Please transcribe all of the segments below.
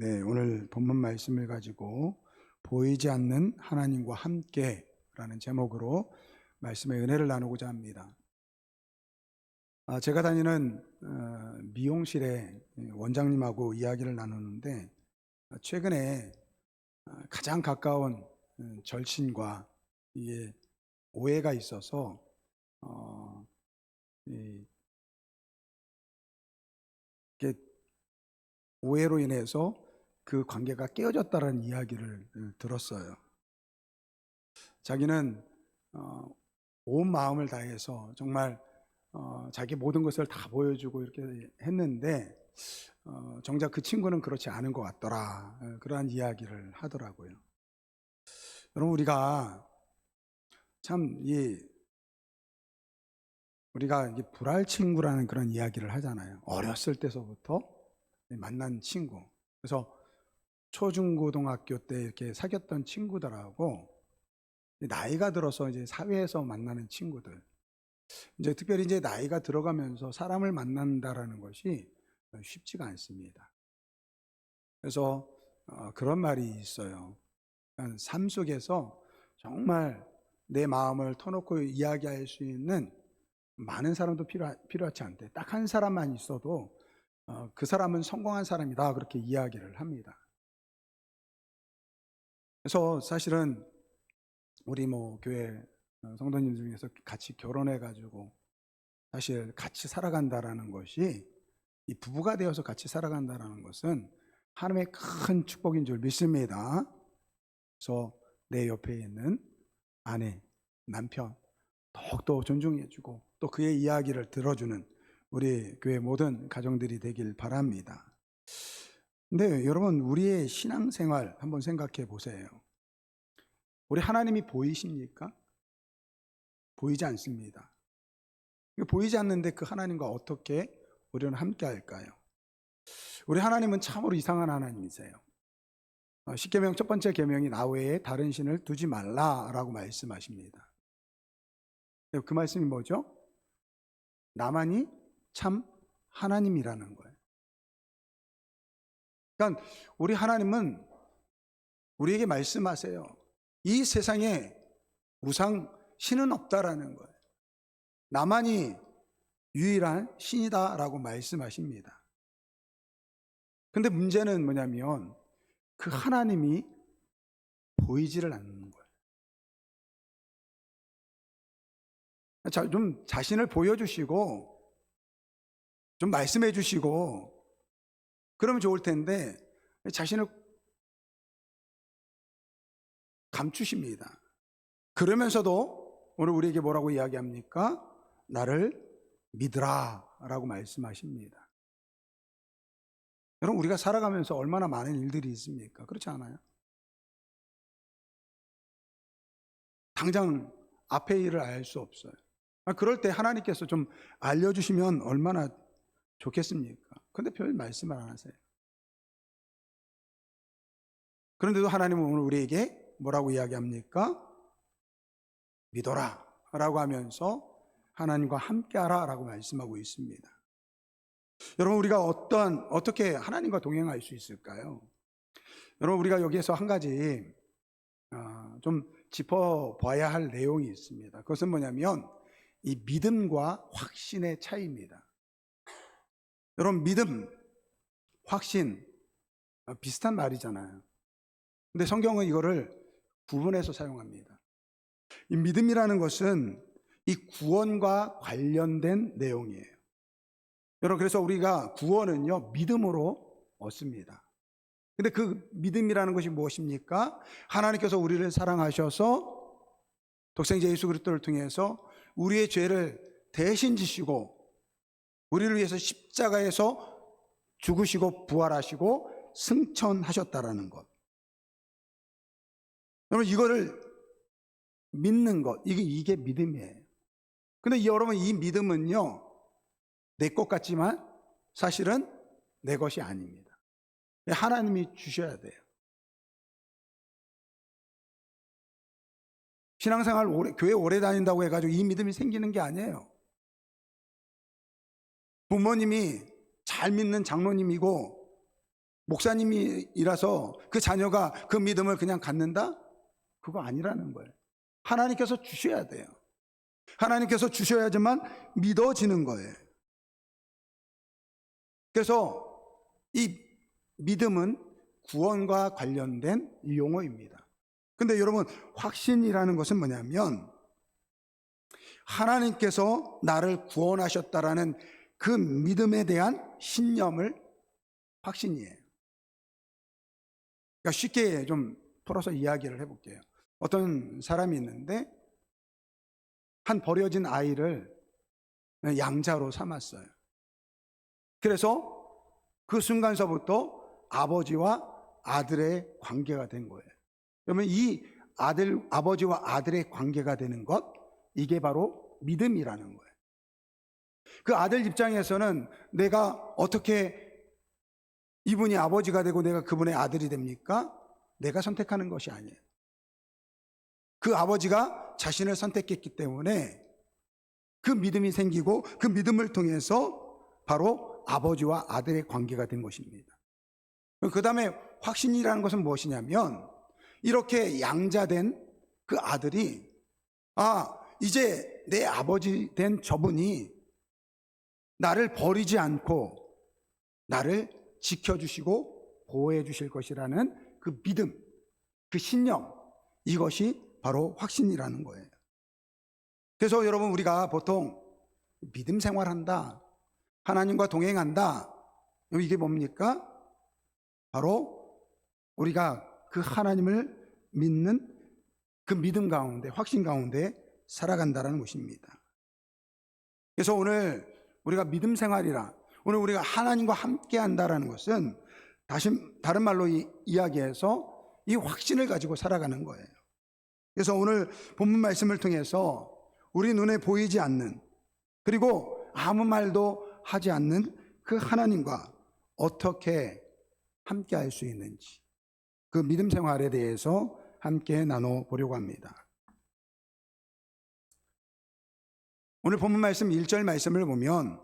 네, 오늘 본문 말씀을 가지고 보이지 않는 하나님과 함께라는 제목으로 말씀의 은혜를 나누고자 합니다. 제가 다니는 미용실에 원장님하고 이야기를 나누는데 최근에 가장 가까운 절친과 이게 오해가 있어서 어, 이- 이게 오해로 인해서 그 관계가 깨어졌다는 이야기를 들었어요. 자기는 온 마음을 다해서 정말 자기 모든 것을 다 보여주고 이렇게 했는데 정작 그 친구는 그렇지 않은 것 같더라. 그러한 이야기를 하더라고요. 여러분, 우리가 참 우리가 이제 불알 친구라는 그런 이야기를 하잖아요. 어렸을 때서부터 만난 친구. 그래서 초중고등학교 때 이렇게 사귀었던 친구들하고 나이가 들어서 이제 사회에서 만나는 친구들. 이제 특별히 이제 나이가 들어가면서 사람을 만난다라는 것이 쉽지가 않습니다. 그래서 그런 말이 있어요. 그러니까 삶 속에서 정말 내 마음을 터놓고 이야기할 수 있는 많은 사람도 필요하지 않대. 딱 한 사람만 있어도 그 사람은 성공한 사람이다, 그렇게 이야기를 합니다. 그래서 사실은 우리 교회 성도님 중에서 같이 결혼해 가지고 사실 같이 살아간다라는 것이, 이 부부가 되어서 같이 살아간다라는 것은 하나님의 큰 축복인 줄 믿습니다. 그래서 내 옆에 있는 아내, 남편 더욱더 존중해주고 또 그의 이야기를 들어주는 우리 교회 모든 가정들이 되길 바랍니다. 근데 여러분, 우리의 신앙생활 한번 생각해 보세요. 우리 하나님이 보이십니까? 보이지 않습니다. 보이지 않는데 그 하나님과 어떻게 우리는 함께 할까요? 우리 하나님은 참으로 이상한 하나님이세요. 십계명 첫 번째 계명이 나 외에 다른 신을 두지 말라라고 말씀하십니다. 그 말씀이 뭐죠? 나만이 참 하나님이라는 거예요. 그러니까 우리 하나님은 우리에게 말씀하세요. 이 세상에 우상 신은 없다라는 거예요. 나만이 유일한 신이다라고 말씀하십니다. 근데 문제는 뭐냐면 그 하나님이 보이지를 않는 거예요. 좀 자신을 보여주시고 좀 말씀해 주시고 그러면 좋을 텐데 자신을 감추십니다. 그러면서도 오늘 우리에게 뭐라고 이야기합니까? 나를 믿으라 라고 말씀하십니다. 여러분, 우리가 살아가면서 얼마나 많은 일들이 있습니까? 그렇지 않아요? 당장 앞의 일을 알 수 없어요. 그럴 때 하나님께서 좀 알려주시면 얼마나 좋겠습니까? 근데 별 말씀을 안 하세요. 그런데도 하나님은 오늘 우리에게 뭐라고 이야기합니까? 믿어라 라고 하면서 하나님과 함께하라 라고 말씀하고 있습니다. 여러분, 우리가 어떻게 하나님과 동행할 수 있을까요? 여러분, 우리가 여기에서 한 가지 좀 짚어봐야 할 내용이 있습니다. 그것은 뭐냐면 이 믿음과 확신의 차이입니다. 여러분, 믿음, 확신 비슷한 말이잖아요. 근데 성경은 이거를 구분해서 사용합니다. 이 믿음이라는 것은 이 구원과 관련된 내용이에요. 여러분, 그래서 우리가 구원은요, 믿음으로 얻습니다. 근데 그 믿음이라는 것이 무엇입니까? 하나님께서 우리를 사랑하셔서 독생자 예수 그리스도를 통해서 우리의 죄를 대신 지시고 우리를 위해서 십자가에서 죽으시고 부활하시고 승천하셨다라는 것. 여러분, 이거를 믿는 것, 이게 믿음이에요. 근데 여러분, 이 믿음은요, 내 것 같지만 사실은 내 것이 아닙니다. 하나님이 주셔야 돼요. 신앙생활 교회 오래 다닌다고 해가지고 이 믿음이 생기는 게 아니에요. 부모님이 잘 믿는 장로님이고 목사님이라서 그 자녀가 그 믿음을 그냥 갖는다? 그거 아니라는 거예요. 하나님께서 주셔야 돼요. 하나님께서 주셔야지만 믿어지는 거예요. 그래서 이 믿음은 구원과 관련된 용어입니다. 근데 여러분, 확신이라는 것은 뭐냐면 하나님께서 나를 구원하셨다라는 그 믿음에 대한 신념을 확신이에요. 그러니까 쉽게 좀 풀어서 이야기를 해볼게요. 어떤 사람이 있는데 한 버려진 아이를 양자로 삼았어요. 그래서 그 순간서부터 아버지와 아들의 관계가 된 거예요. 그러면 이 아버지와 아들의 관계가 되는 것, 이게 바로 믿음이라는 거예요. 그 아들 입장에서는 내가 어떻게 이분이 아버지가 되고 내가 그분의 아들이 됩니까? 내가 선택하는 것이 아니에요. 그 아버지가 자신을 선택했기 때문에 그 믿음이 생기고 그 믿음을 통해서 바로 아버지와 아들의 관계가 된 것입니다. 그 다음에 확신이라는 것은 무엇이냐면 이렇게 양자된 그 아들이 이제 내 아버지 된 저분이 나를 버리지 않고 나를 지켜주시고 보호해 주실 것이라는 그 믿음, 그 신념, 이것이 바로 확신이라는 거예요. 그래서 여러분, 우리가 보통 믿음 생활한다, 하나님과 동행한다, 이게 뭡니까? 바로 우리가 그 하나님을 믿는 그 믿음 가운데, 확신 가운데 살아간다는 것입니다. 그래서 오늘 우리가 믿음 생활이라, 오늘 우리가 하나님과 함께 한다는 것은 다른 말로 이야기해서 이 확신을 가지고 살아가는 거예요. 그래서 오늘 본문 말씀을 통해서 우리 눈에 보이지 않는, 그리고 아무 말도 하지 않는 그 하나님과 어떻게 함께 할 수 있는지, 그 믿음 생활에 대해서 함께 나눠보려고 합니다. 오늘 본문 말씀 1절 말씀을 보면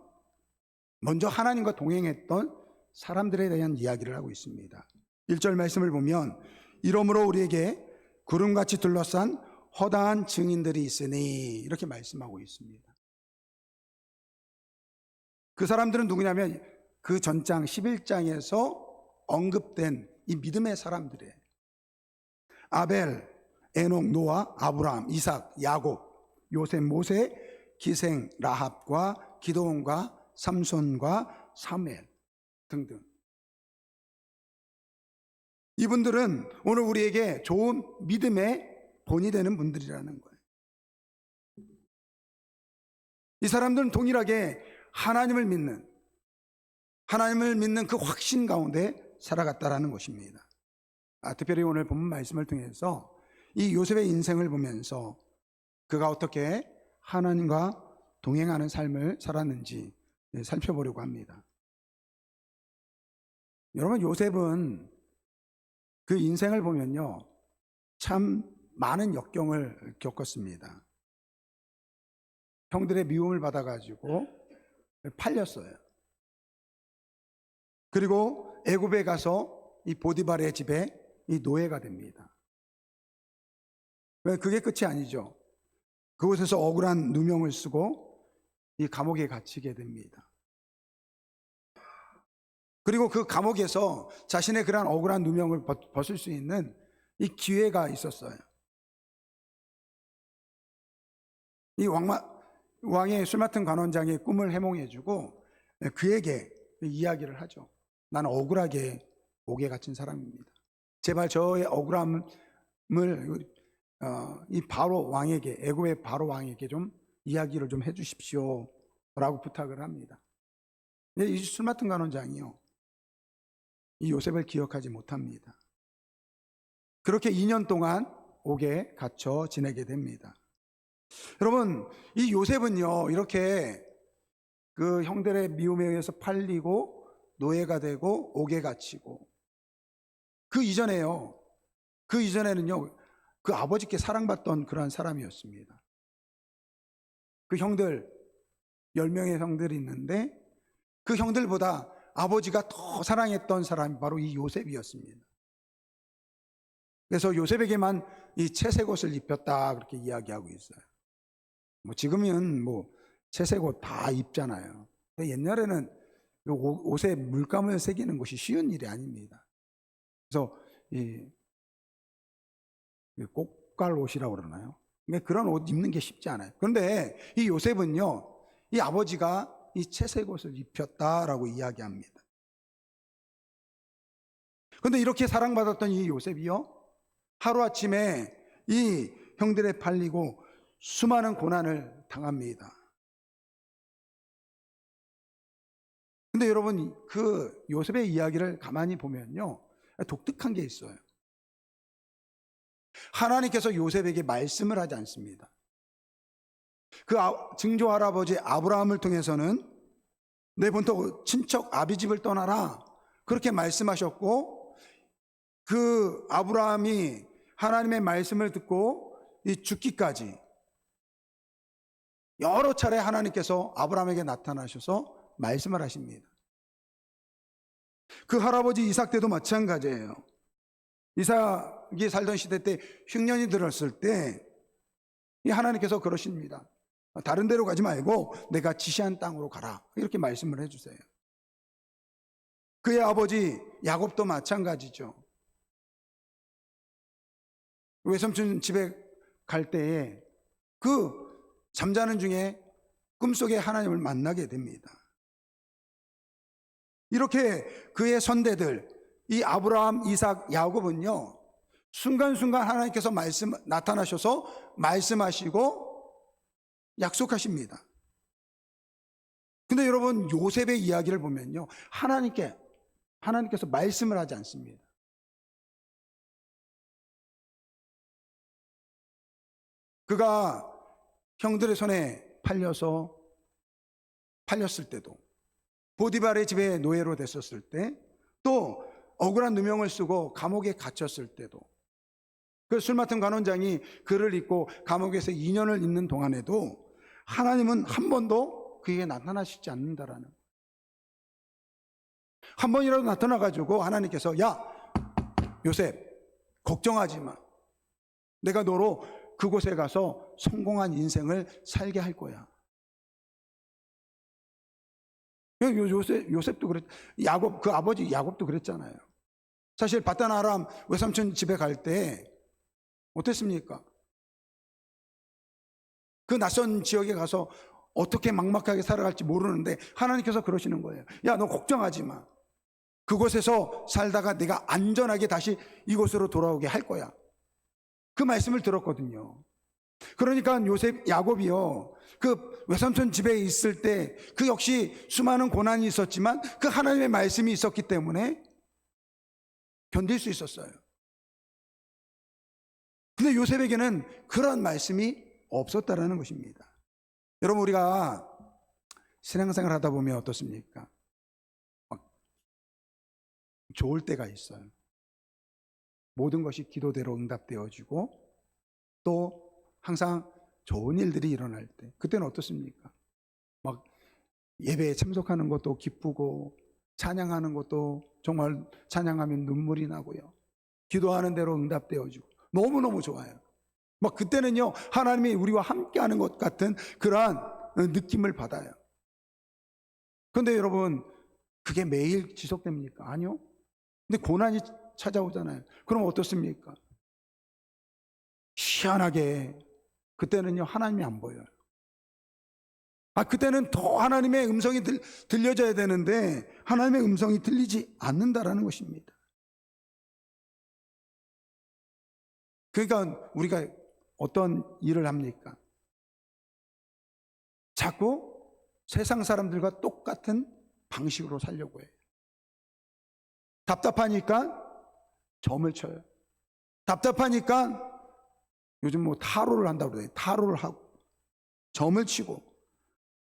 먼저 하나님과 동행했던 사람들에 대한 이야기를 하고 있습니다. 1절 말씀을 보면 이러므로 우리에게 구름같이 둘러싼 허다한 증인들이 있으니, 이렇게 말씀하고 있습니다. 그 사람들은 누구냐면 그 전장 11장에서 언급된 이 믿음의 사람들이에요. 아벨, 에녹, 노아, 아브라함, 이삭, 야곱, 요셉, 모세, 기생, 라합과 기드온과 삼손과 사무엘 등등. 이분들은 오늘 우리에게 좋은 믿음의 본이 되는 분들이라는 거예요. 이 사람들은 동일하게 하나님을 믿는 그 확신 가운데 살아갔다라는 것입니다. 특별히 오늘 본문 말씀을 통해서 이 요셉의 인생을 보면서 그가 어떻게 하나님과 동행하는 삶을 살았는지 살펴보려고 합니다. 여러분, 요셉은 그 인생을 보면요, 참 많은 역경을 겪었습니다. 형들의 미움을 받아가지고 팔렸어요. 그리고 애굽에 가서 이 보디발의 집에 이 노예가 됩니다. 그게 끝이 아니죠. 그곳에서 억울한 누명을 쓰고 이 감옥에 갇히게 됩니다. 그리고 그 감옥에서 자신의 그러한 억울한 누명을 벗을 수 있는 이 기회가 있었어요. 이 왕의 술 맡은 관원장의 꿈을 해몽해주고 그에게 이야기를 하죠. 나는 억울하게 옥에 갇힌 사람입니다. 제발 저의 억울함을 이 바로 왕에게, 애굽의 바로 왕에게 좀 이야기를 좀 해주십시오 라고 부탁을 합니다. 이 술 맡은 관원장이요, 이 요셉을 기억하지 못합니다. 그렇게 2년 동안 옥에 갇혀 지내게 됩니다. 여러분, 이 요셉은요, 이렇게 그 형들의 미움에 의해서 팔리고 노예가 되고 옥에 갇히고, 그 이전에는요, 그 아버지께 사랑받던 그러한 사람이었습니다. 그 형들 10명의 형들이 있는데 그 형들보다 아버지가 더 사랑했던 사람이 바로 이 요셉이었습니다. 그래서 요셉에게만 이 채색 옷을 입혔다 그렇게 이야기하고 있어요. 뭐 지금은 뭐 채색 옷 다 입잖아요. 근데 옛날에는 옷에 물감을 새기는 것이 쉬운 일이 아닙니다. 그래서 이 꽃갈 옷이라고 그러나요? 그런 옷 입는 게 쉽지 않아요. 그런데 이 요셉은요, 이 아버지가 이 채색 옷을 입혔다라고 이야기합니다. 그런데 이렇게 사랑받았던 이 요셉이요, 하루아침에 이 형들에 팔리고 수많은 고난을 당합니다. 근데 여러분, 그 요셉의 이야기를 가만히 보면요, 독특한 게 있어요. 하나님께서 요셉에게 말씀을 하지 않습니다. 그 증조 할아버지 아브라함을 통해서는 내 본토 친척 아비 집을 떠나라 그렇게 말씀하셨고, 그 아브라함이 하나님의 말씀을 듣고 이 죽기까지 여러 차례 하나님께서 아브라함에게 나타나셔서 말씀을 하십니다. 그 할아버지 이삭 때도 마찬가지예요. 이삭이 살던 시대 때 흉년이 들었을 때 이 하나님께서 그러십니다. 다른 데로 가지 말고 내가 지시한 땅으로 가라 이렇게 말씀을 해주세요. 그의 아버지 야곱도 마찬가지죠. 외삼촌 집에 갈 때에 그 잠자는 중에 꿈속에 하나님을 만나게 됩니다. 이렇게 그의 선대들 이 아브라함, 이삭, 야곱은요, 순간순간 하나님께서 나타나셔서 말씀하시고 약속하십니다. 근데 여러분, 요셉의 이야기를 보면요, 하나님께서 말씀을 하지 않습니다. 그가 형들의 손에 팔렸을 때도, 보디발의 집에 노예로 됐었을 때, 또 억울한 누명을 쓰고 감옥에 갇혔을 때도, 그 술 맡은 관원장이 그를 잊고 감옥에서 2년을 있는 동안에도 하나님은 한 번도 그에게 나타나시지 않는다라는, 한 번이라도 나타나가지고 하나님께서 야 요셉 걱정하지 마, 내가 너로 그곳에 가서 성공한 인생을 살게 할 거야. 요셉도 야곱, 그 아버지 야곱도 그랬잖아요. 사실 바단 아람 외삼촌 집에 갈 때 어땠습니까? 그 낯선 지역에 가서 어떻게 막막하게 살아갈지 모르는데 하나님께서 그러시는 거예요. 야, 너 걱정하지 마. 그곳에서 살다가 내가 안전하게 다시 이곳으로 돌아오게 할 거야. 그 말씀을 들었거든요. 그러니까 야곱이요, 그 외삼촌 집에 있을 때 그 역시 수많은 고난이 있었지만 그 하나님의 말씀이 있었기 때문에 견딜 수 있었어요. 근데 요셉에게는 그런 말씀이 없었다라는 것입니다. 여러분, 우리가 신앙생활 하다 보면 어떻습니까? 막 좋을 때가 있어요. 모든 것이 기도대로 응답되어지고 또 항상 좋은 일들이 일어날 때, 그때는 어떻습니까? 막 예배에 참석하는 것도 기쁘고 찬양하는 것도 정말 찬양하면 눈물이 나고요, 기도하는 대로 응답되어지고 너무너무 좋아요. 막 그때는요, 하나님이 우리와 함께하는 것 같은 그러한 느낌을 받아요. 그런데 여러분, 그게 매일 지속됩니까? 아니요. 근데 고난이 찾아오잖아요. 그럼 어떻습니까? 희한하게 그때는요, 하나님이 안 보여요. 그때는 더 하나님의 음성이 들려져야 되는데 하나님의 음성이 들리지 않는다라는 것입니다. 그러니까 우리가 어떤 일을 합니까? 자꾸 세상 사람들과 똑같은 방식으로 살려고 해요. 답답하니까 점을 쳐요. 답답하니까 요즘 뭐 타로를 한다고 그래요. 타로를 하고 점을 치고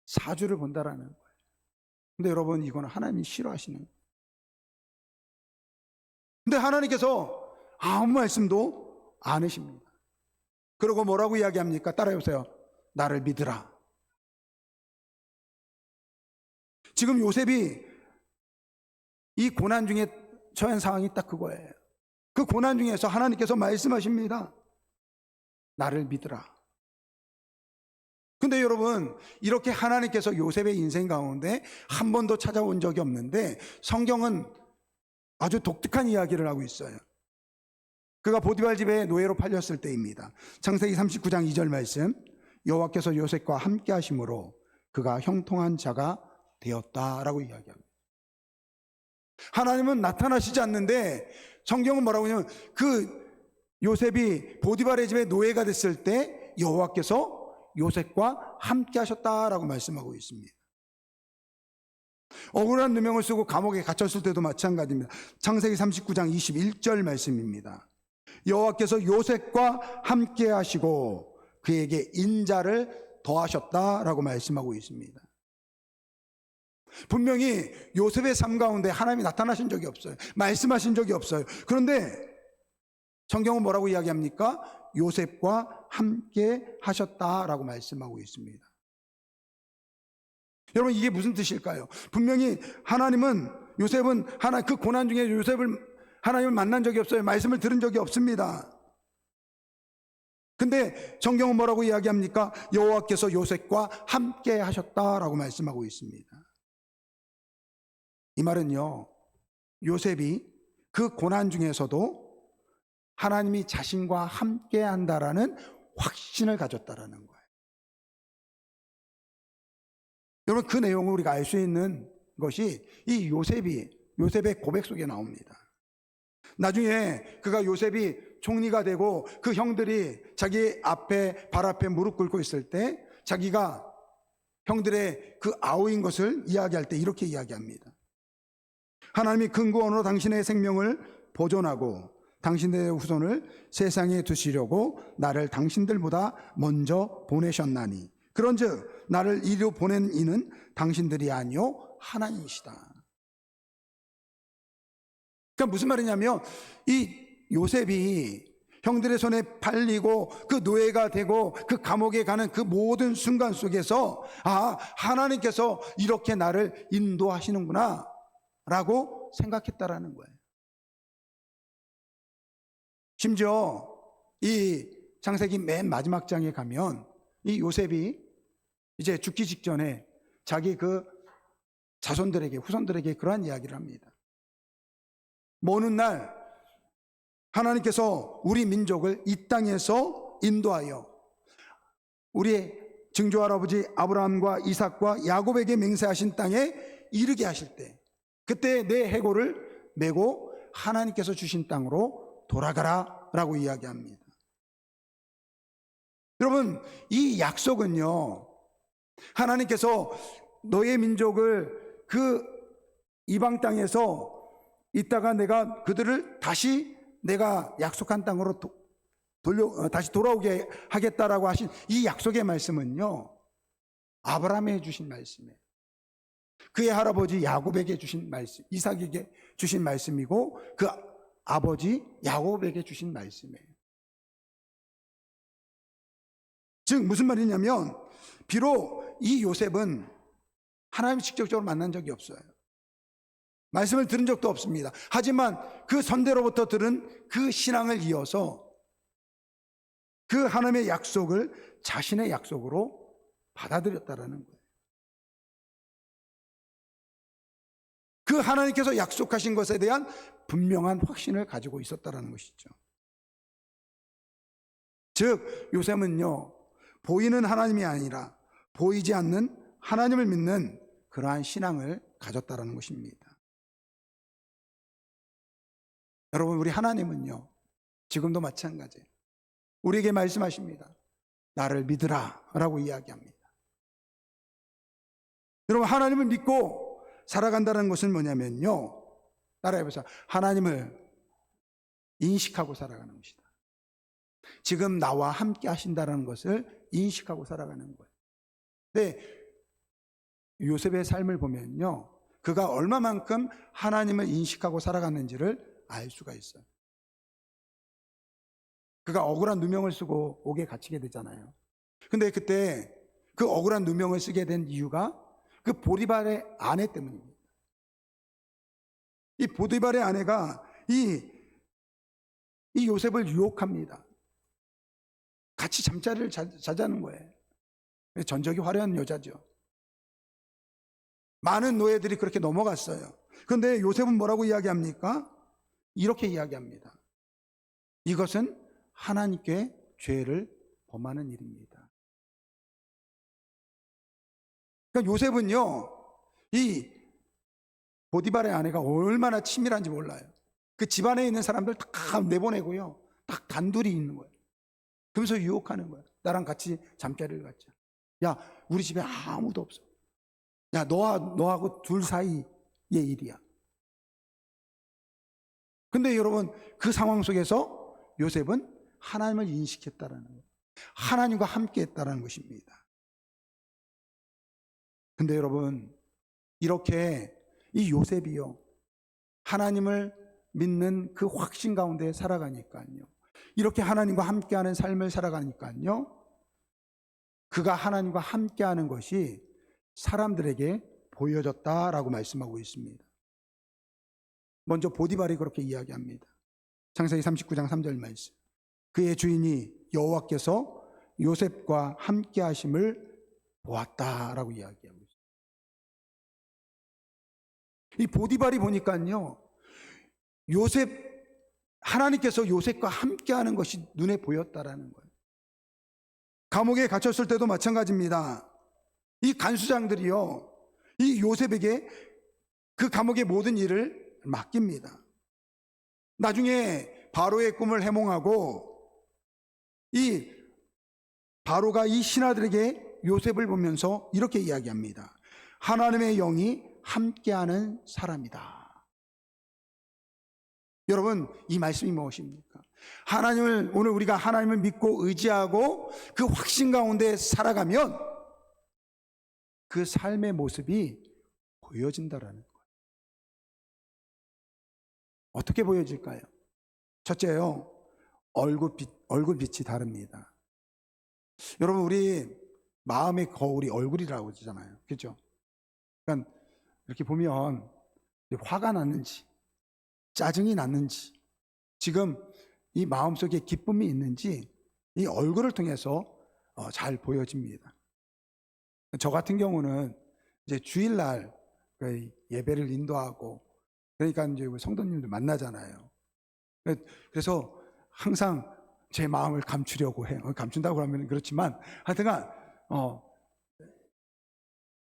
사주를 본다라는 거예요. 근데 여러분, 이거는 하나님이 싫어하시는 거예요. 근데 하나님께서 아무 말씀도 안 하십니다. 그리고 뭐라고 이야기합니까? 따라해보세요. 나를 믿으라. 지금 요셉이 이 고난 중에 처한 상황이 딱 그거예요. 그 고난 중에서 하나님께서 말씀하십니다. 나를 믿으라. 근데 여러분, 이렇게 하나님께서 요셉의 인생 가운데 한 번도 찾아온 적이 없는데 성경은 아주 독특한 이야기를 하고 있어요. 그가 보디발 집에 노예로 팔렸을 때입니다. 창세기 39장 2절 말씀, 여호와께서 요셉과 함께 하심으로 그가 형통한 자가 되었다라고 이야기합니다. 하나님은 나타나시지 않는데 성경은 뭐라고 하냐면 그 요셉이 보디발의 집에 노예가 됐을 때 여호와께서 요셉과 함께 하셨다라고 말씀하고 있습니다. 억울한 누명을 쓰고 감옥에 갇혔을 때도 마찬가지입니다. 창세기 39장 21절 말씀입니다. 여호와께서 요셉과 함께 하시고 그에게 인자를 더하셨다라고 말씀하고 있습니다. 분명히 요셉의 삶 가운데 하나님이 나타나신 적이 없어요. 말씀하신 적이 없어요. 그런데 성경은 뭐라고 이야기합니까? 요셉과 함께 하셨다라고 말씀하고 있습니다. 여러분, 이게 무슨 뜻일까요? 분명히 하나님은 요셉은 그 고난 중에 하나님을 만난 적이 없어요. 말씀을 들은 적이 없습니다. 근데 성경은 뭐라고 이야기합니까? 여호와께서 요셉과 함께 하셨다라고 말씀하고 있습니다. 이 말은요, 요셉이 그 고난 중에서도 하나님이 자신과 함께 한다라는 확신을 가졌다라는 거예요. 여러분, 그 내용을 우리가 알 수 있는 것이 이 요셉의 고백 속에 나옵니다. 나중에 그가 요셉이 총리가 되고 그 형들이 자기 발 앞에 무릎 꿇고 있을 때 자기가 형들의 그 아우인 것을 이야기할 때 이렇게 이야기합니다. 하나님이 근고원으로 당신의 생명을 보존하고 당신의 후손을 세상에 두시려고 나를 당신들보다 먼저 보내셨나니 그런즉 나를 이리로 보낸 이는 당신들이 아니요 하나님이시다. 그러니까 무슨 말이냐면 이 요셉이 형들의 손에 팔리고 그 노예가 되고 그 감옥에 가는 그 모든 순간 속에서 하나님께서 이렇게 나를 인도하시는구나 라고 생각했다라는 거예요. 심지어 이 창세기 맨 마지막 장에 가면 이 요셉이 이제 죽기 직전에 자기 그 후손들에게 그러한 이야기를 합니다. 먼 훗날 하나님께서 우리 민족을 이 땅에서 인도하여 우리의 증조 할아버지 아브라함과 이삭과 야곱에게 맹세하신 땅에 이르게 하실 때 그때 내 해골을 메고 하나님께서 주신 땅으로 돌아가라 라고 이야기합니다. 여러분, 이 약속은요, 하나님께서 너의 민족을 그 이방 땅에서 있다가 내가 그들을 다시 내가 약속한 땅으로 다시 돌아오게 하겠다라고 하신 이 약속의 말씀은요, 아브라함에게 주신 말씀이에요. 그의 할아버지 야곱에게 주신 말씀, 이삭에게 주신 말씀이고 그 아버지 야곱에게 주신 말씀이에요. 즉 무슨 말이냐면 비록 이 요셉은 하나님 직접적으로 만난 적이 없어요. 말씀을 들은 적도 없습니다. 하지만 그 선대로부터 들은 그 신앙을 이어서 그 하나님의 약속을 자신의 약속으로 받아들였다라는 거예요. 그 하나님께서 약속하신 것에 대한 분명한 확신을 가지고 있었다라는 것이죠. 즉 요셉은요, 보이는 하나님이 아니라 보이지 않는 하나님을 믿는 그러한 신앙을 가졌다라는 것입니다. 여러분, 우리 하나님은요, 지금도 마찬가지예요. 우리에게 말씀하십니다. 나를 믿으라 라고 이야기합니다. 여러분, 하나님을 믿고 살아간다는 것은 뭐냐면요, 따라해보세요. 하나님을 인식하고 살아가는 것이다. 지금 나와 함께 하신다는 것을 인식하고 살아가는 거예요. 근데 요셉의 삶을 보면요, 그가 얼마만큼 하나님을 인식하고 살아갔는지를 알 수가 있어요. 그가 억울한 누명을 쓰고 옥에 갇히게 되잖아요. 근데 그때 그 억울한 누명을 쓰게 된 이유가 그 보디발의 아내 때문입니다. 이 보디발의 아내가 이 요셉을 유혹합니다. 같이 잠자리를 자자는 거예요. 전적이 화려한 여자죠. 많은 노예들이 그렇게 넘어갔어요. 그런데 요셉은 뭐라고 이야기합니까? 이렇게 이야기합니다. 이것은 하나님께 죄를 범하는 일입니다. 그러니까 요셉은요, 이 보디발의 아내가 얼마나 치밀한지 몰라요. 그 집안에 있는 사람들 다 내보내고요, 딱 단둘이 있는 거예요. 그러면서 유혹하는 거예요. 나랑 같이 잠자리를 갖자. 야, 우리 집에 아무도 없어. 야, 너하고 둘 사이의 일이야. 근데 여러분, 그 상황 속에서 요셉은 하나님을 인식했다라는 거예요. 하나님과 함께 했다라는 것입니다. 근데 여러분, 이렇게 이 요셉이요, 하나님을 믿는 그 확신 가운데 살아가니까요, 이렇게 하나님과 함께하는 삶을 살아가니까요, 그가 하나님과 함께하는 것이 사람들에게 보여졌다라고 말씀하고 있습니다. 먼저 보디발이 그렇게 이야기합니다. 창세기 39장 3절 말씀. 그의 주인이 여호와께서 요셉과 함께 하심을 보았다라고 이야기하고 있습니다. 이 보디발이 보니까요, 하나님께서 요셉과 함께 하는 것이 눈에 보였다라는 거예요. 감옥에 갇혔을 때도 마찬가지입니다. 이 간수장들이요, 이 요셉에게 그 감옥의 모든 일을 맡깁니다. 나중에 바로의 꿈을 해몽하고 이 바로가 이 신하들에게 요셉을 보면서 이렇게 이야기합니다. 하나님의 영이 함께하는 사람이다. 여러분, 이 말씀이 무엇입니까? 오늘 우리가 하나님을 믿고 의지하고 그 확신 가운데 살아가면 그 삶의 모습이 보여진다라는 거예요. 어떻게 보여질까요? 첫째요, 얼굴빛이 다릅니다. 여러분, 우리 마음의 거울이 얼굴이라고 하잖아요. 그렇죠? 그러니까 이렇게 보면 화가 났는지, 짜증이 났는지, 지금 이 마음속에 기쁨이 있는지 이 얼굴을 통해서 잘 보여집니다. 저 같은 경우는 이제 주일날 예배를 인도하고, 그러니까 이제 성도님들 만나잖아요. 그래서 항상 제 마음을 감추려고 해요. 감춘다고 하면 그렇지만 하여튼간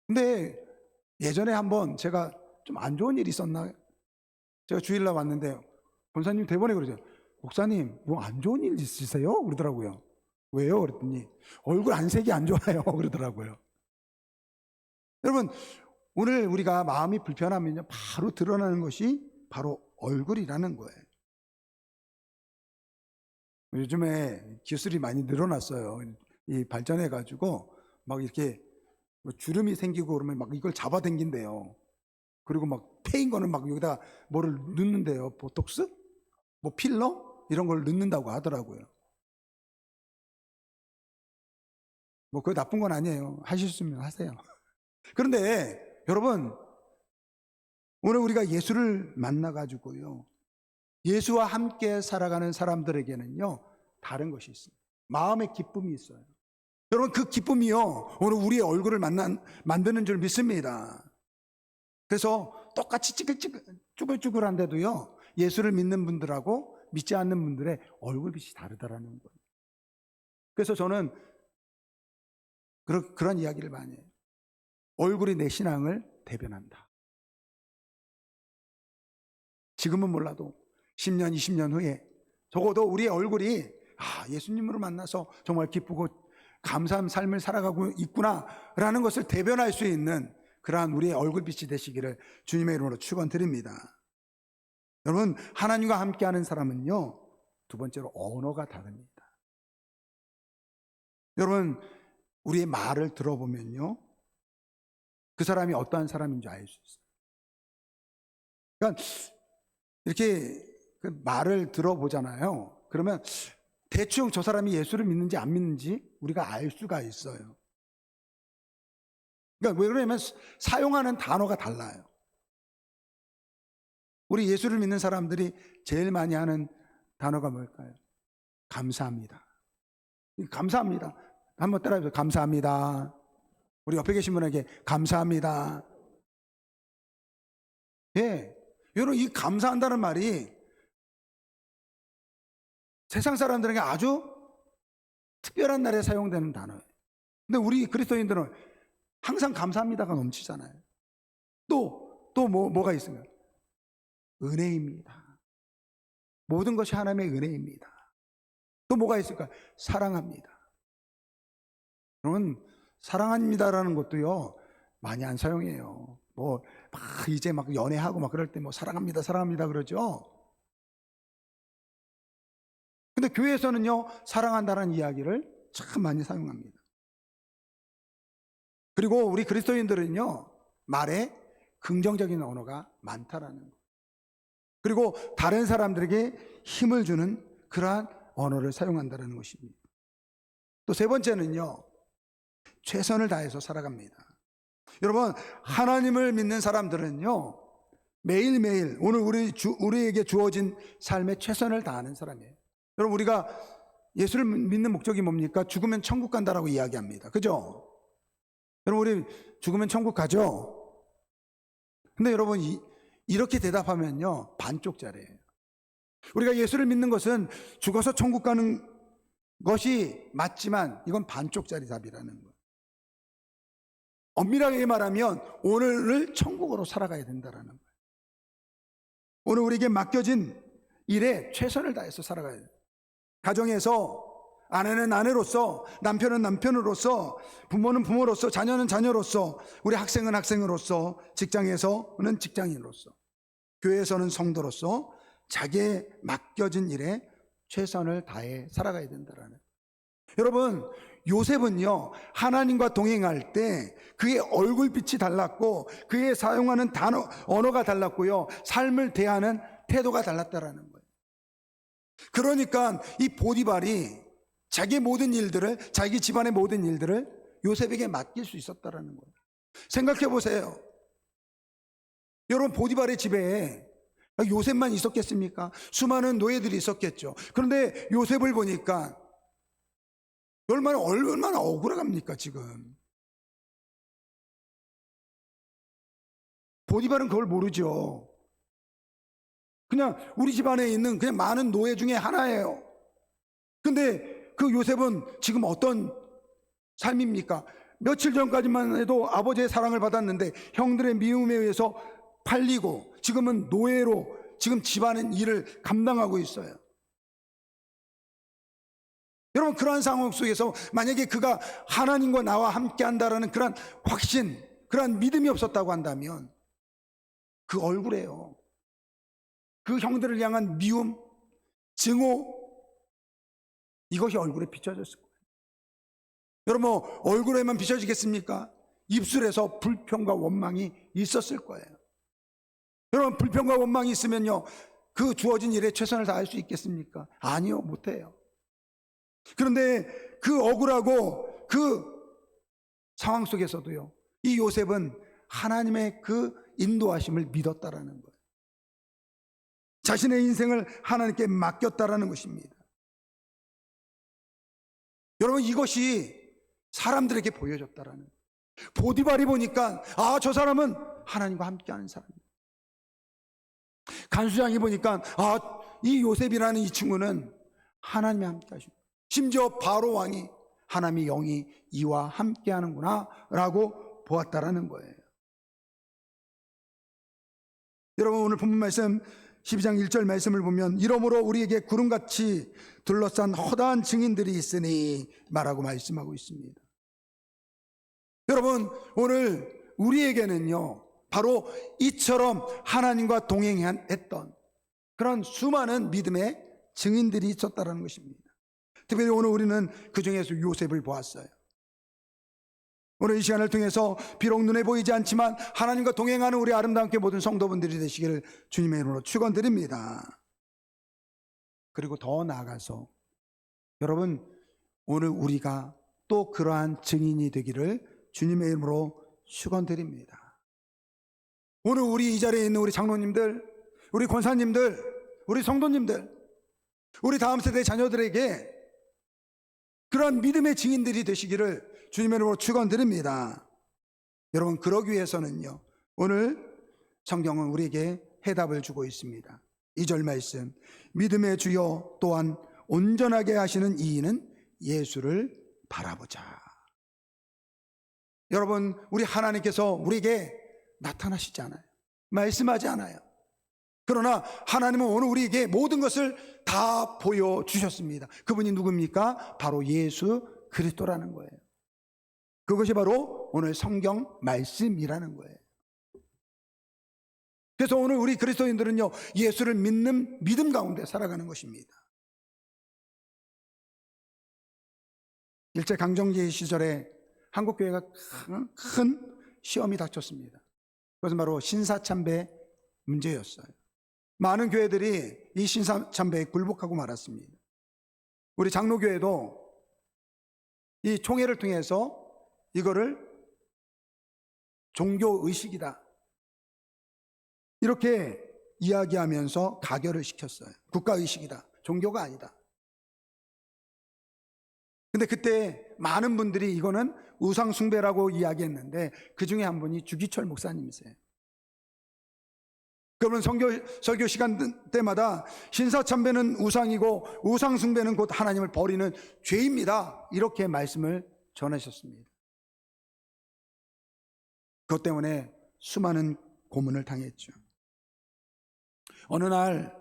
근데 예전에 한번 제가 좀 안 좋은 일이 있었나, 제가 주일날 왔는데 권사님 대본에 그러죠. 목사님, 뭐 안 좋은 일 있으세요? 그러더라고요. 왜요? 그랬더니 얼굴 안색이 안 좋아요. 그러더라고요. 여러분, 오늘 우리가 마음이 불편하면요, 바로 드러나는 것이 바로 얼굴이라는 거예요. 요즘에 기술이 많이 늘어났어요. 이 발전해가지고 막 이렇게 주름이 생기고 그러면 막 이걸 잡아당긴대요. 그리고 막 패인 거는 막 여기다 뭐를 넣는데요. 보톡스? 뭐 필러? 이런 걸 넣는다고 하더라고요. 뭐 그거 나쁜 건 아니에요. 하실 수 있으면 하세요. 그런데 여러분, 오늘 우리가 예수를 만나가지고요, 예수와 함께 살아가는 사람들에게는요, 다른 것이 있습니다. 마음의 기쁨이 있어요. 여러분, 그 기쁨이요, 오늘 우리의 얼굴을 만드는 줄 믿습니다. 그래서 똑같이 쭈글쭈글한데도요, 예수를 믿는 분들하고 믿지 않는 분들의 얼굴빛이 다르다라는 거예요. 그래서 저는 그런 이야기를 많이 해요. 얼굴이 내 신앙을 대변한다. 지금은 몰라도 10년, 20년 후에 적어도 우리의 얼굴이 예수님으로 만나서 정말 기쁘고 감사한 삶을 살아가고 있구나라는 것을 대변할 수 있는 그러한 우리의 얼굴빛이 되시기를 주님의 이름으로 축원드립니다. 여러분, 하나님과 함께하는 사람은요, 두 번째로 언어가 다릅니다. 여러분, 우리의 말을 들어보면요, 그 사람이 어떠한 사람인지 알 수 있어요. 그러니까 이렇게 그 말을 들어보잖아요. 그러면 대충 저 사람이 예수를 믿는지 안 믿는지 우리가 알 수가 있어요. 그러니까 왜 그러냐면 사용하는 단어가 달라요. 우리 예수를 믿는 사람들이 제일 많이 하는 단어가 뭘까요? 감사합니다. 감사합니다. 한번 따라해보세요. 감사합니다. 우리 옆에 계신 분에게 감사합니다. 예, 여러분, 이 감사한다는 말이 세상 사람들에게 아주 특별한 날에 사용되는 단어예요. 근데 우리 그리스도인들은 항상 감사합니다가 넘치잖아요. 또 뭐가 있습니까? 은혜입니다. 모든 것이 하나님의 은혜입니다. 또 뭐가 있을까? 사랑합니다. 여러분, 사랑합니다라는 것도요, 많이 안 사용해요. 이제 막 연애하고 막 그럴 때 사랑합니다, 사랑합니다 그러죠. 근데 교회에서는요, 사랑한다는 이야기를 참 많이 사용합니다. 그리고 우리 그리스도인들은요, 말에 긍정적인 언어가 많다라는 거. 그리고 다른 사람들에게 힘을 주는 그러한 언어를 사용한다는 것입니다. 또 세 번째는요, 최선을 다해서 살아갑니다. 여러분, 하나님을 믿는 사람들은요, 매일매일 오늘 우리에게 주어진 삶에 최선을 다하는 사람이에요. 여러분, 우리가 예수를 믿는 목적이 뭡니까? 죽으면 천국 간다라고 이야기합니다. 그죠? 여러분, 우리 죽으면 천국 가죠? 근데 여러분, 이렇게 대답하면요, 반쪽짜리예요. 우리가 예수를 믿는 것은 죽어서 천국 가는 것이 맞지만 이건 반쪽짜리 답이라는 거예요. 엄밀하게 말하면 오늘을 천국으로 살아가야 된다는 거예요. 오늘 우리에게 맡겨진 일에 최선을 다해서 살아가야 돼요. 가정에서 아내는 아내로서, 남편은 남편으로서, 부모는 부모로서, 자녀는 자녀로서, 우리 학생은 학생으로서, 직장에서는 직장인으로서, 교회에서는 성도로서 자기의 맡겨진 일에 최선을 다해 살아가야 된다는 거예요. 여러분, 요셉은요, 하나님과 동행할 때 그의 얼굴빛이 달랐고 그의 사용하는 언어가 달랐고요, 삶을 대하는 태도가 달랐다라는 거예요. 그러니까 이 보디발이 자기 모든 일들을, 자기 집안의 모든 일들을 요셉에게 맡길 수 있었다라는 거예요. 생각해 보세요. 여러분, 보디발의 집에 요셉만 있었겠습니까? 수많은 노예들이 있었겠죠. 그런데 요셉을 보니까 얼마나 억울합니까, 지금. 보디발은 그걸 모르죠. 그냥 우리 집안에 있는 그냥 많은 노예 중에 하나예요. 근데 그 요셉은 지금 어떤 삶입니까? 며칠 전까지만 해도 아버지의 사랑을 받았는데 형들의 미움에 의해서 팔리고 지금은 노예로 지금 집안의 일을 감당하고 있어요. 여러분, 그러한 상황 속에서 만약에 그가 하나님과 나와 함께 한다라는 그런 확신, 그런 믿음이 없었다고 한다면 그 얼굴에요, 그 형들을 향한 미움, 증오, 이것이 얼굴에 비춰졌을 거예요. 여러분, 얼굴에만 비춰지겠습니까? 입술에서 불평과 원망이 있었을 거예요. 여러분, 불평과 원망이 있으면요, 그 주어진 일에 최선을 다할 수 있겠습니까? 아니요, 못해요. 그런데 그 억울하고 그 상황 속에서도요, 이 요셉은 하나님의 그 인도하심을 믿었다라는 거예요. 자신의 인생을 하나님께 맡겼다라는 것입니다. 여러분, 이것이 사람들에게 보여졌다라는 거예요. 보디발이 보니까 저 사람은 하나님과 함께하는 사람이에요. 간수장이 보니까 이 요셉이라는 이 친구는 하나님이 함께하시고, 심지어 바로 왕이 하나님의 영이 이와 함께하는구나 라고 보았다라는 거예요. 여러분, 오늘 본문 말씀 12장 1절 말씀을 보면 이러므로 우리에게 구름같이 둘러싼 허다한 증인들이 있으니 말하고 말씀하고 있습니다. 여러분, 오늘 우리에게는요, 바로 이처럼 하나님과 동행했던 그런 수많은 믿음의 증인들이 있었다는 것입니다. 특별히 오늘 우리는 그 중에서 요셉을 보았어요. 오늘 이 시간을 통해서 비록 눈에 보이지 않지만 하나님과 동행하는 우리 아름다운 모든 성도분들이 되시기를 주님의 이름으로 축원드립니다. 그리고 더 나아가서 여러분, 오늘 우리가 또 그러한 증인이 되기를 주님의 이름으로 축원드립니다. 오늘 우리 이 자리에 있는 우리 장로님들, 우리 권사님들, 우리 성도님들, 우리 다음 세대 자녀들에게 그런 믿음의 증인들이 되시기를 주님의 이름으로 축원드립니다. 여러분, 그러기 위해서는요, 오늘 성경은 우리에게 해답을 주고 있습니다. 2절 말씀, 믿음의 주여 또한 온전하게 하시는 이인은 예수를 바라보자. 여러분, 우리 하나님께서 우리에게 나타나시지 않아요. 말씀하지 않아요. 그러나 하나님은 오늘 우리에게 모든 것을 다 보여주셨습니다. 그분이 누굽니까? 바로 예수 그리스도라는 거예요. 그것이 바로 오늘 성경 말씀이라는 거예요. 그래서 오늘 우리 그리스도인들은요, 예수를 믿는 믿음 가운데 살아가는 것입니다. 일제강점기 시절에 한국교회가 큰 시험이 닥쳤습니다. 그것은 바로 신사참배 문제였어요. 많은 교회들이 이 신사참배에 굴복하고 말았습니다. 우리 장로교회도 이 총회를 통해서 이거를 종교의식이다 이렇게 이야기하면서 가결을 시켰어요. 국가의식이다, 종교가 아니다. 근데 그때 많은 분들이 이거는 우상숭배라고 이야기했는데 그 중에 한 분이 주기철 목사님이세요. 그러면 설교 시간 때마다 신사참배는 우상이고 우상숭배는 곧 하나님을 버리는 죄입니다, 이렇게 말씀을 전하셨습니다. 그것 때문에 수많은 고문을 당했죠. 어느 날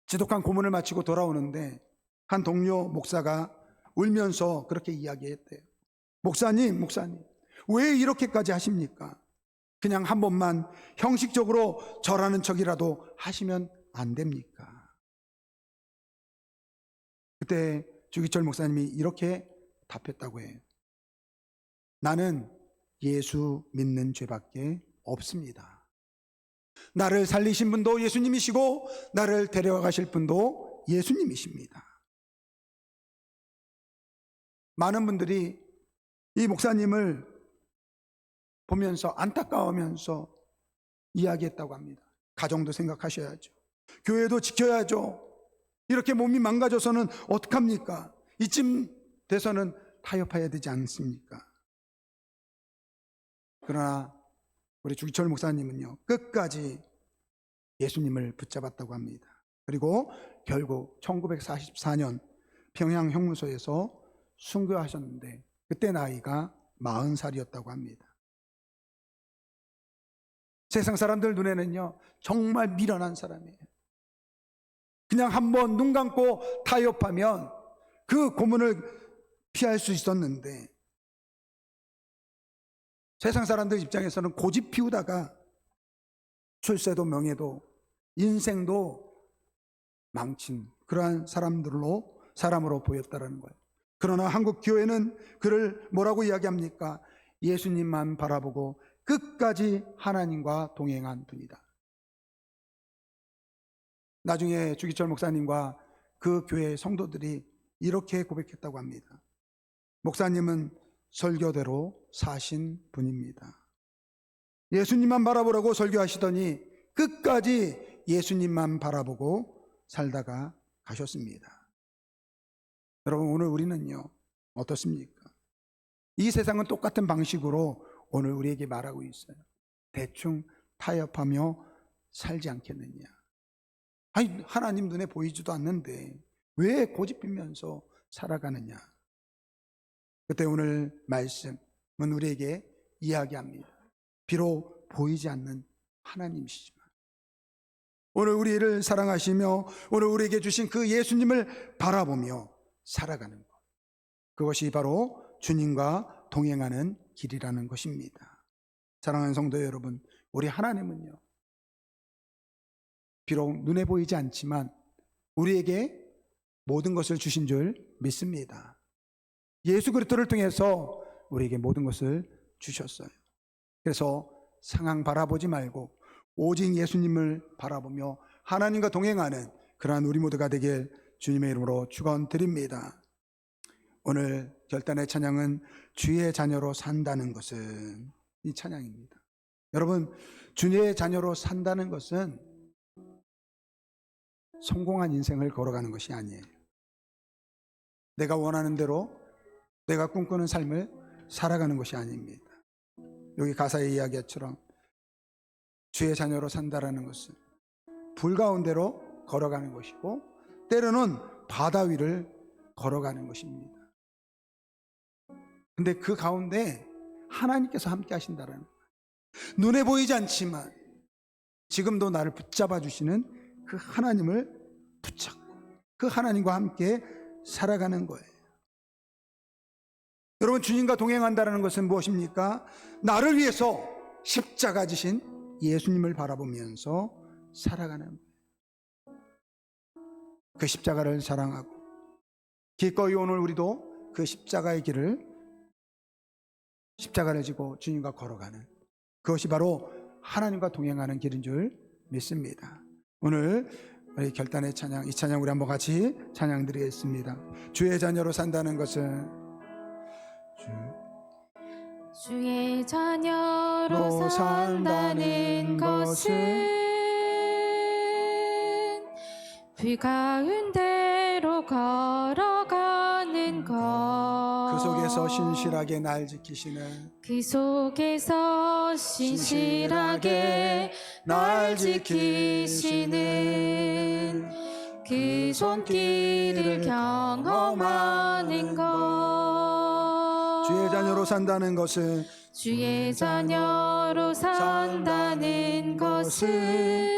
지독한 고문을 마치고 돌아오는데 한 동료 목사가 울면서 그렇게 이야기했대요. 목사님, 왜 이렇게까지 하십니까? 그냥 한 번만 형식적으로 절하는 척이라도 하시면 안 됩니까? 그때 주기철 목사님이 이렇게 답했다고 해요. 나는 예수 믿는 죄밖에 없습니다. 나를 살리신 분도 예수님이시고 나를 데려가 가실 분도 예수님이십니다. 많은 분들이 이 목사님을 보면서 안타까워하면서 이야기했다고 합니다. 가정도 생각하셔야죠. 교회도 지켜야죠. 이렇게 몸이 망가져서는 어떡합니까? 이쯤 돼서는 타협해야 되지 않습니까? 그러나 우리 주기철 목사님은요, 끝까지 예수님을 붙잡았다고 합니다. 그리고 결국 1944년 평양 형무소에서 순교하셨는데 그때 나이가 40살이었다고 합니다. 세상 사람들 눈에는요, 정말 미련한 사람이에요. 그냥 한번 눈 감고 타협하면 그 고문을 피할 수 있었는데 세상 사람들 입장에서는 고집 피우다가 출세도 명예도 인생도 망친 그러한 사람으로 보였다라는 거예요. 그러나 한국 교회는 그를 뭐라고 이야기합니까? 예수님만 바라보고 끝까지 하나님과 동행한 분이다. 나중에 주기철 목사님과 그 교회 성도들이 이렇게 고백했다고 합니다. 목사님은 설교대로 사신 분입니다. 예수님만 바라보라고 설교하시더니 끝까지 예수님만 바라보고 살다가 가셨습니다. 여러분, 오늘 우리는요, 어떻습니까? 이 세상은 똑같은 방식으로 오늘 우리에게 말하고 있어요. 대충 타협하며 살지 않겠느냐. 아니, 하나님 눈에 보이지도 않는데 왜 고집피면서 살아가느냐. 그때 오늘 말씀은 우리에게 이야기합니다. 비록 보이지 않는 하나님이시지만 오늘 우리를 사랑하시며 오늘 우리에게 주신 그 예수님을 바라보며 살아가는 것, 그것이 바로 주님과 동행하는 길이라는 것입니다. 사랑하는 성도 여러분, 우리 하나님은요, 비록 눈에 보이지 않지만 우리에게 모든 것을 주신 줄 믿습니다. 예수 그리스도를 통해서 우리에게 모든 것을 주셨어요. 그래서 상황 바라보지 말고 오직 예수님을 바라보며 하나님과 동행하는 그러한 우리 모두가 되길 주님의 이름으로 축원드립니다. 오늘 결단의 찬양은 주의 자녀로 산다는 것은 이 찬양입니다. 여러분, 주의 자녀로 산다는 것은 성공한 인생을 걸어가는 것이 아니에요. 내가 원하는 대로 내가 꿈꾸는 삶을 살아가는 것이 아닙니다. 여기 가사의 이야기처럼 주의 자녀로 산다라는 것은 불 가운데로 걸어가는 것이고 때로는 바다 위를 걸어가는 것입니다. 근데 그 가운데 하나님께서 함께 하신다라는 거예요. 눈에 보이지 않지만 지금도 나를 붙잡아 주시는 그 하나님을 붙잡고 그 하나님과 함께 살아가는 거예요. 여러분, 주님과 동행한다는 것은 무엇입니까? 나를 위해서 십자가 지신 예수님을 바라보면서 살아가는 거예요. 그 십자가를 사랑하고 기꺼이 오늘 우리도 그 십자가의 길을, 십자가를 지고 주님과 걸어가는, 그것이 바로 하나님과 동행하는 길인 줄 믿습니다. 오늘 우리 결단의 찬양, 이 찬양 우리 한번 같이 찬양 드리겠습니다. 주의 자녀로 산다는 것은 주의 자녀로 산다는 것은 불 가운데로 걸어가는 것, 그 속에서 신실하게 날 지키시는, 그 속에서 신실하게 날 지키시는 그 손길을 경험하는 것. 주의 자녀로 산다는 것은 주의 자녀로 산다는 것은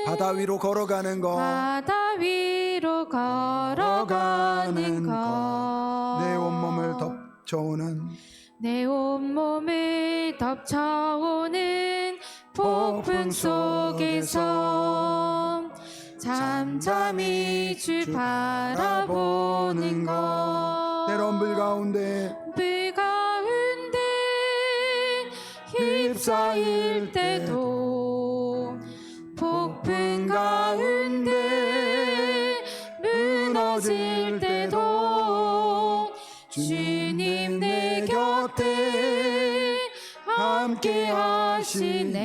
바다 위로 걸어가는 것, 바다 위로 걸어가는 것, 내 온몸을 덮쳐오는, 내 온몸을 덮쳐오는 폭풍 속에서 잠잠히 주 바라보는 것, 때론 불 가운데 불 가운데 휩싸일 때도, 폭풍 가운데 무너질 때도 주님 내 곁에 함께 하시네.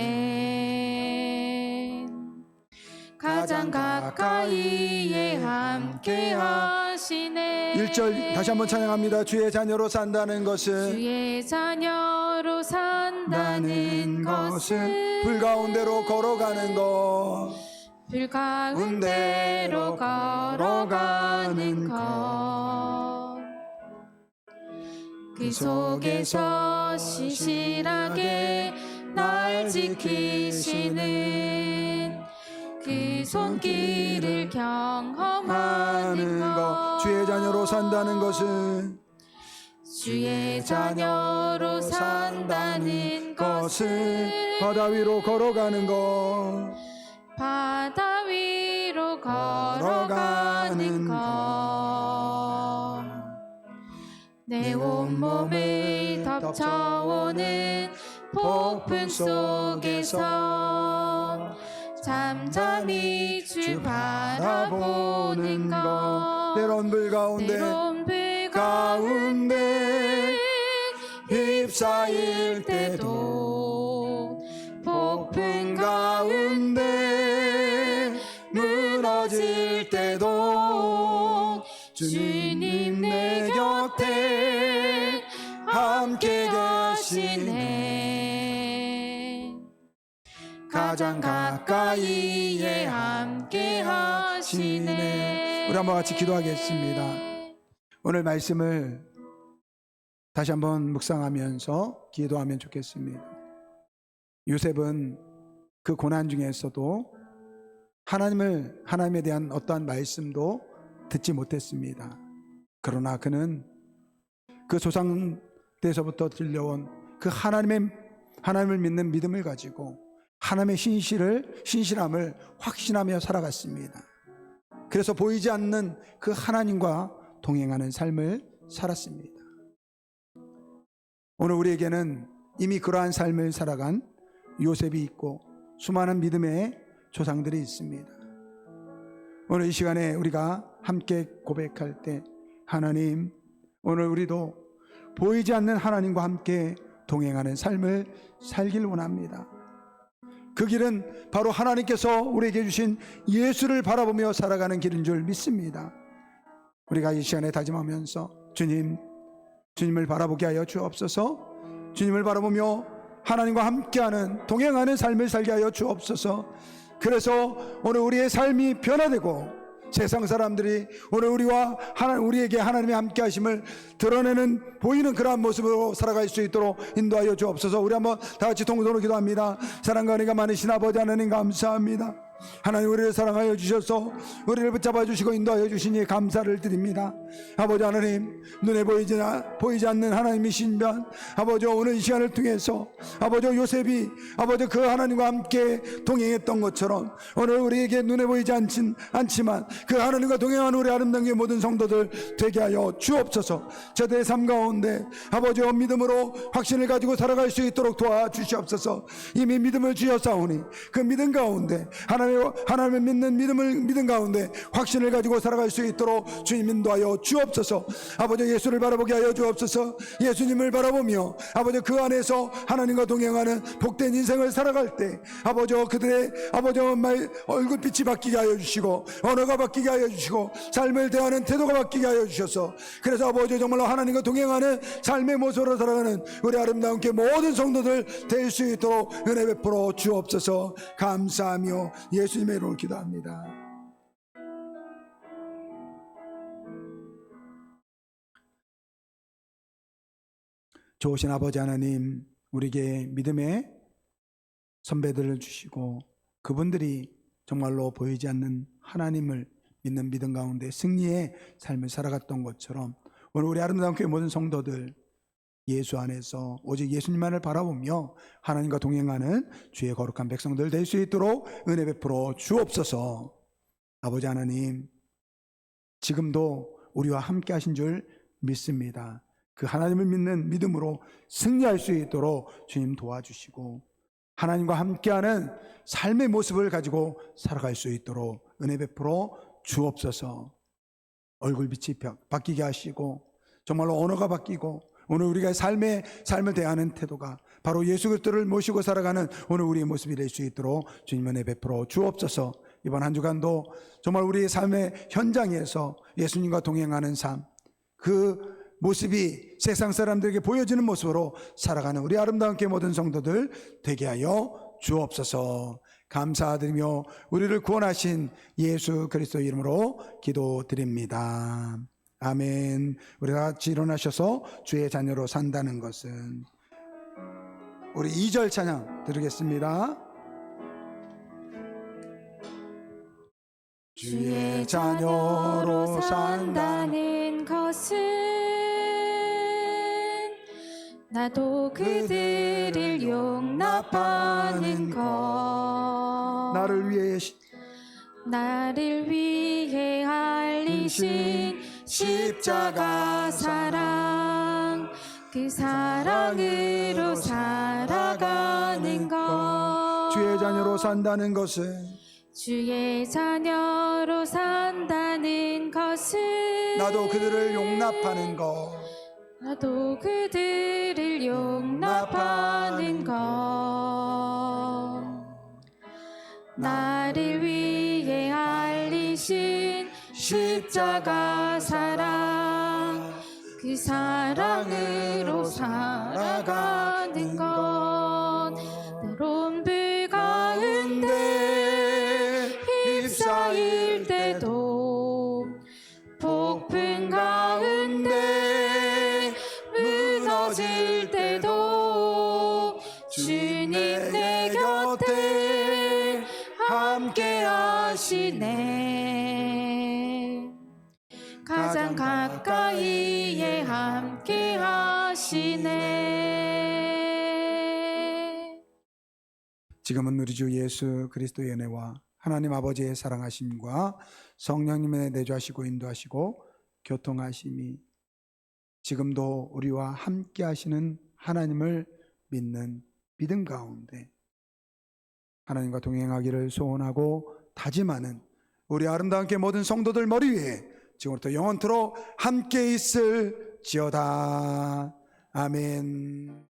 가장 가까이에 함께 하시네. 1절 다시 한번 찬양합니다. 주의 자녀로 산다는 것은, 주의 자녀로 산다는 것은 불 가운데로 걸어가는 것, 불 가운데로 걸어가는 것, 그 속에서 신실하게 날 지키시는 그 손길을 경험하는 것. 주의 자녀로 산다는 것은, 주의 자녀로 산다는 것은 바다 위로 걸어가는 것, 바다 위로 걸어가는 것, 내 온몸을 덮쳐오는 폭풍 속에서 잠잠히 주 바라보는 것, 때론 불 가운데 때론 불 가운데 휩싸일 때도, 폭풍 가운데 무너질 때도 주님 내 곁에 함께 계시네. 가장 가까이에 함께 하시네. 우리 한번 같이 기도하겠습니다. 오늘 말씀을 다시 한번 묵상하면서 기도하면 좋겠습니다. 요셉은 그 고난 중에서도 하나님에 대한 어떠한 말씀도 듣지 못했습니다. 그러나 그는 그 조상 때서부터 들려온 그 하나님을 믿는 믿음을 가지고 하나님의 신실함을 확신하며 살아갔습니다. 그래서 보이지 않는 그 하나님과 동행하는 삶을 살았습니다. 오늘 우리에게는 이미 그러한 삶을 살아간 요셉이 있고 수많은 믿음의 조상들이 있습니다. 오늘 이 시간에 우리가 함께 고백할 때, 하나님, 오늘 우리도 보이지 않는 하나님과 함께 동행하는 삶을 살길 원합니다. 그 길은 바로 하나님께서 우리에게 주신 예수를 바라보며 살아가는 길인 줄 믿습니다. 우리가 이 시간에 다짐하면서 주님을 바라보게 하여 주옵소서. 주님을 바라보며 하나님과 함께하는 동행하는 삶을 살게 하여 주옵소서. 그래서 오늘 우리의 삶이 변화되고 세상 사람들이 오늘 우리에게 하나님의 함께 하심을 드러내는 보이는 그러한 모습으로 살아갈 수 있도록 인도하여 주옵소서. 우리 한번 다 같이 통성으로 기도합니다. 사랑과 은혜가 많으신 아버지 하나님 감사합니다. 하나님 우리를 사랑하여 주셔서 우리를 붙잡아 주시고 인도하여 주시니 감사를 드립니다. 아버지 하나님, 눈에 보이지 않는 하나님이신 분, 아버지 오늘 이 시간을 통해서 아버지 요셉이 아버지 그 하나님과 함께 동행했던 것처럼 오늘 우리에게 눈에 보이지 않지만 그 하나님과 동행하는 우리 아름다운 모든 성도들 되게 하여 주옵소서. 저들의 삶 가운데 아버지 믿음으로 확신을 가지고 살아갈 수 있도록 도와주시옵소서. 이미 믿음을 주셨사오니 그 믿음 가운데 하나님을 믿는 믿음 가운데 확신을 가지고 살아갈 수 있도록 주님 인도하여 주옵소서. 아버지 예수를 바라보게 하여 주옵소서. 예수님을 바라보며 아버지 그 안에서 하나님과 동행하는 복된 인생을 살아갈 때 아버지 그들의 아버지 얼굴빛이 바뀌게 하여 주시고 언어가 바뀌게 하여 주시고 삶을 대하는 태도가 바뀌게 하여 주셔서 그래서 아버지 정말로 하나님과 동행하는 삶의 모습으로 살아가는 우리 아름다운 게 모든 성도들 될 수 있도록 은혜 베풀어 주옵소서. 감사하며 예수님의 이름으로 기도합니다. 좋으신 아버지 하나님, 우리에게 믿음의 선배들을 주시고 그분들이 정말로 보이지 않는 하나님을 믿는 믿음 가운데 승리의 삶을 살아갔던 것처럼 오늘 우리 아름다운 교회 모든 성도들 예수 안에서 오직 예수님만을 바라보며 하나님과 동행하는 주의 거룩한 백성들 될 수 있도록 은혜 베풀어 주옵소서. 아버지 하나님, 지금도 우리와 함께 하신 줄 믿습니다. 그 하나님을 믿는 믿음으로 승리할 수 있도록 주님 도와주시고 하나님과 함께하는 삶의 모습을 가지고 살아갈 수 있도록 은혜 베풀어 주옵소서. 얼굴빛이 바뀌게 하시고 정말로 언어가 바뀌고 오늘 우리가 삶을 대하는 태도가 바로 예수 그리스도를 모시고 살아가는 오늘 우리의 모습이 될 수 있도록 주님 은혜 베풀어 주옵소서. 이번 한 주간도 정말 우리의 삶의 현장에서 예수님과 동행하는 삶, 그 모습이 세상 사람들에게 보여지는 모습으로 살아가는 우리 아름다운 교회 모든 성도들 되게 하여 주옵소서. 감사드리며 우리를 구원하신 예수 그리스도 이름으로 기도드립니다. 아멘. 우리가 같이 일어나셔서 주의 자녀로 산다는 것은 우리 2절 찬양 드리겠습니다. 주의 자녀로 산다는 것은 나도 그들을 용납하는 것, 나를 위해 알리신 십자가 사랑, 그 사랑으로 살아가는 것. 주의 자녀로 산다는 것은 주의 자녀로 산다는 것은 나도 그들을 용납하는 것, 나도 그들을 용납하는 것, 나를 위해 알리신 십자가 사랑, 그 사랑으로 살아가는 것. 때론 불 가운데 휩싸일 때도 폭풍 가운데 무너질 때도 주님 내 곁에 함께 하시네. 가장 가까이에 함께 하시네. 지금은 우리 주 예수 그리스도의 은혜와 하나님 아버지의 사랑하심과 성령님의 내주하시고 인도하시고 교통하심이 지금도 우리와 함께 하시는 하나님을 믿는 믿음 가운데 하나님과 동행하기를 소원하고 다짐하는 우리 아름다운 교회 모든 성도들 머리 위에 지금부터 영원토록 함께 있을지어다. 아멘.